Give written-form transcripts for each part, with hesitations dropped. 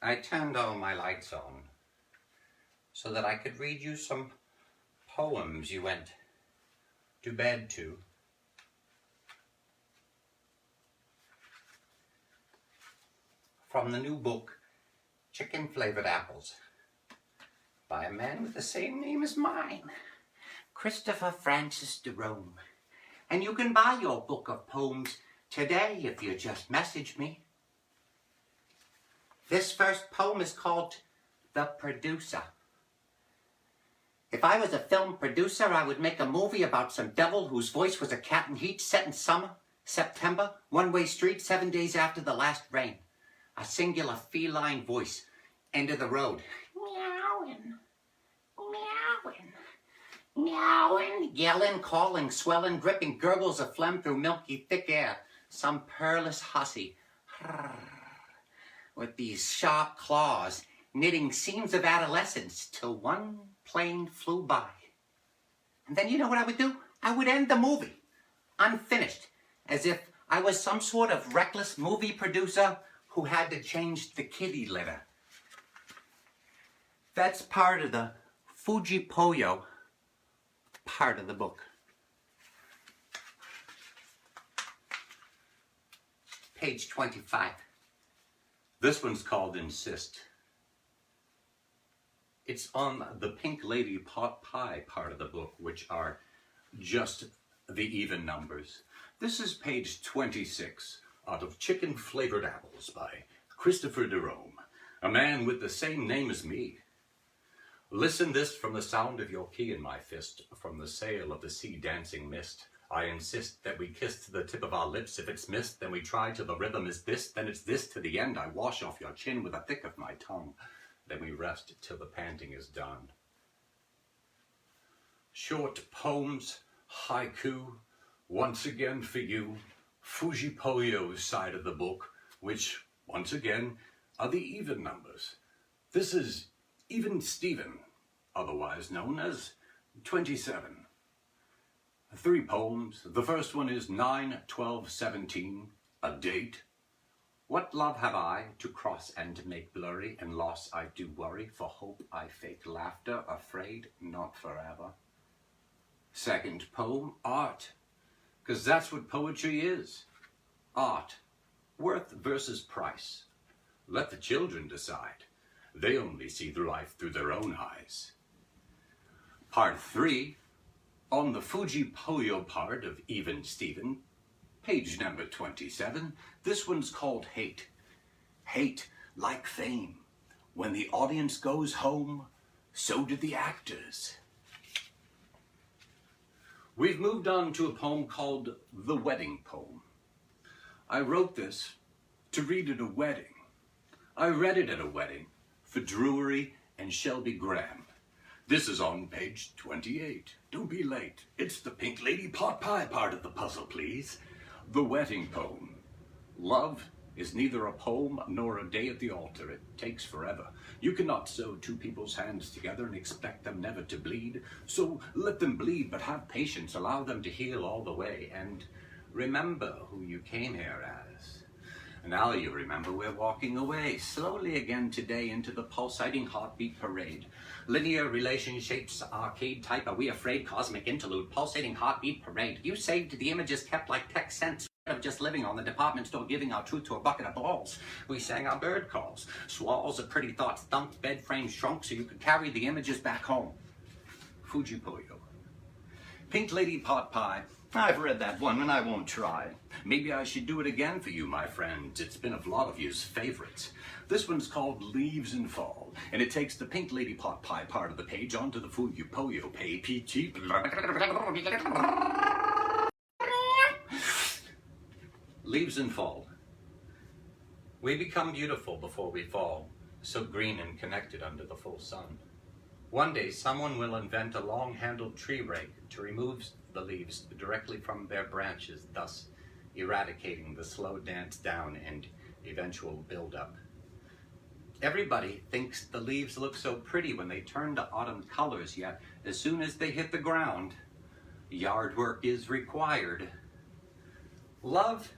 I turned all my lights on so that I could read you some poems you went to bed to. From the new book, Chicken Flavored Apples, by a man with the same name as mine, Christopher Francis deRome. And you can buy your book of poems today if you just message me. This first poem is called The Producer. If I was a film producer, I would make a movie about some devil whose voice was a cat in heat, set in summer, September, one-way street, 7 days after the last rain. A singular feline voice, end of the road. Meowing, meowing, meowing, yelling, calling, swelling, dripping gurgles of phlegm through milky thick air. Some pearless hussy, with these sharp claws, knitting seams of adolescence till one plane flew by. And then you know what I would do? I would end the movie, unfinished, as if I was some sort of reckless movie producer who had to change the kitty litter. That's part of the Fujipoyo part of the book. Page 25. This one's called Insist. It's on the Pink Lady Pot Pie part of the book, which are just the even numbers. This is page 26 out of Chicken Flavored Apples by Christopher deRome, a man with the same name as me. Listen this from the sound of your key in my fist, from the sail of the sea dancing mist. I insist that we kiss to the tip of our lips. If it's missed, then we try till the rhythm is this, then it's this to the end. I wash off your chin with the thick of my tongue. Then we rest till the panting is done. Short poems, haiku, once again for you, Fujipoyo's side of the book, which, once again, are the even numbers. This is Even Steven, otherwise known as 27. 3 poems. The first one is 9/12/17, a date. What love have I to cross and make blurry? And loss I do worry, for hope I fake laughter, afraid not forever. Second poem, art, because that's what poetry is. Art, worth versus price. Let the children decide. They only see the life through their own eyes. Part 3, on the Fujipoyo part of Even Steven, page number 27, this one's called Hate. Hate, like fame. When the audience goes home, so do the actors. We've moved on to a poem called The Wedding Poem. I wrote this to read at a wedding. I read it at a wedding for Drury and Shelby Graham. This is on page 28. Don't be late. It's the Pink Lady Pot Pie part of the puzzle, please. The Wedding Poem. Love is neither a poem nor a day at the altar. It takes forever. You cannot sew 2 people's hands together and expect them never to bleed. So let them bleed, but have patience. Allow them to heal all the way. And remember who you came here as. Now you remember we're walking away slowly again today into the pulsating heartbeat parade. Linear relationships, arcade type, are we afraid? Cosmic interlude, pulsating heartbeat parade. You saved the images kept like tech sense. Of just living on the department store giving our truth to a bucket of balls. We sang our bird calls. Swallows of pretty thoughts dumped, bed frames shrunk so you could carry the images back home. Fujipoyo. Pink Lady Pot Pie. I've read that one and I won't try. Maybe I should do it again for you, my friends. It's been a lot of you's favorites. This one's called Leaves in Fall, and it takes the Pink Lady Pot Pie part of the page onto the Fujipoyo page. Leaves in fall. We become beautiful before we fall, so green and connected under the full sun. One day someone will invent a long-handled tree rake to remove the leaves directly from their branches, thus eradicating the slow dance down and eventual buildup. Everybody thinks the leaves look so pretty when they turn to autumn colors, yet as soon as they hit the ground, yard work is required. Love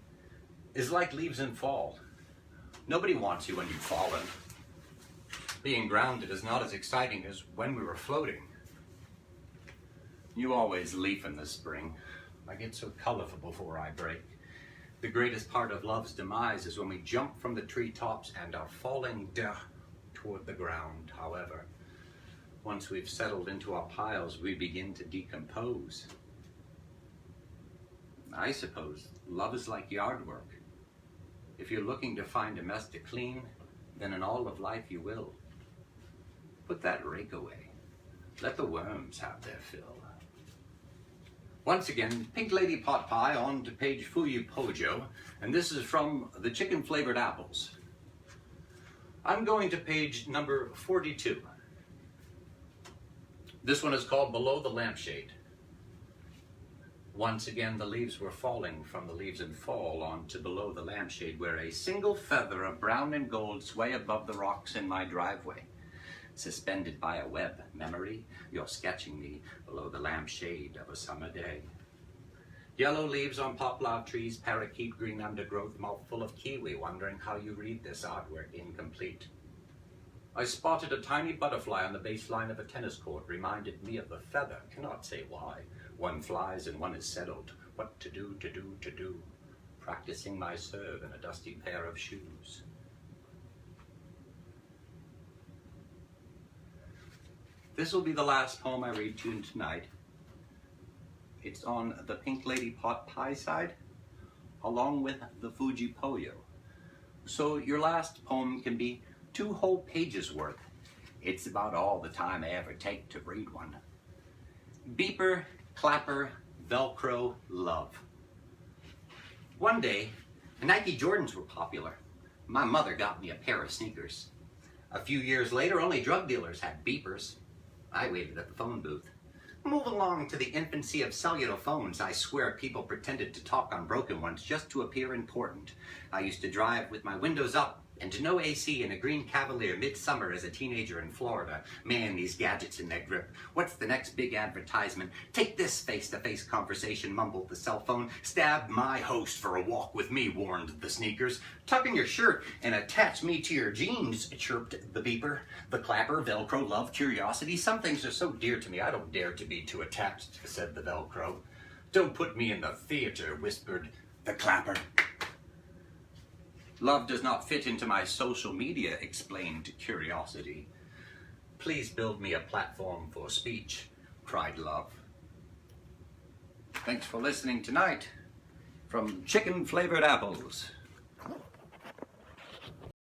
is like leaves in fall. Nobody wants you when you've fallen. Being grounded is not as exciting as when we were floating. You always leaf in the spring. I get so colorful before I break. The greatest part of love's demise is when we jump from the treetops and are falling toward the ground. However, once we've settled into our piles, we begin to decompose. I suppose love is like yard work. If you're looking to find a mess to clean, then in all of life you will. Put that rake away. Let the worms have their fill. Once again, Pink Lady Pot Pie on to page Fuyu Pojo, and this is from the Chicken Flavored Apples. I'm going to page number 42. This one is called Below the Lampshade. Once again, the leaves were falling from the leaves in fall on to below the lampshade, where a single feather of brown and gold sway above the rocks in my driveway. Suspended by a web, memory, you're sketching me below the lampshade of a summer day. Yellow leaves on poplar trees, parakeet, green undergrowth, mouthful of kiwi, wondering how you read this artwork incomplete. I spotted a tiny butterfly on the baseline of a tennis court, reminded me of the feather, cannot say why. One flies and one is settled, what to do, practicing my serve in a dusty pair of shoes. This will be the last poem I read to you tonight. It's on the Pink Lady Pot Pie side, along with the Fuji Poyo. So your last poem can be 2 whole pages worth. It's about all the time I ever take to read one. Beeper, clapper, Velcro, love. One day, Nike Jordans were popular. My mother got me a pair of sneakers. A few years later, only drug dealers had beepers. I waited at the phone booth. Move along to the infancy of cellular phones. I swear people pretended to talk on broken ones just to appear important. I used to drive with my windows up and no AC in a green Cavalier midsummer as a teenager in Florida. Man, these gadgets in their grip. What's the next big advertisement? Take this face-to-face conversation, mumbled the cell phone. Stab my host for a walk with me, warned the sneakers. Tuck in your shirt and attach me to your jeans, chirped the beeper. The clapper, Velcro, love, curiosity. Some things are so dear to me, I don't dare to be too attached, said the Velcro. Don't put me in the theater, whispered the clapper. Love does not fit into my social media, explained curiosity. Please build me a platform for speech, cried love. Thanks for listening tonight from Chicken Flavored Apples.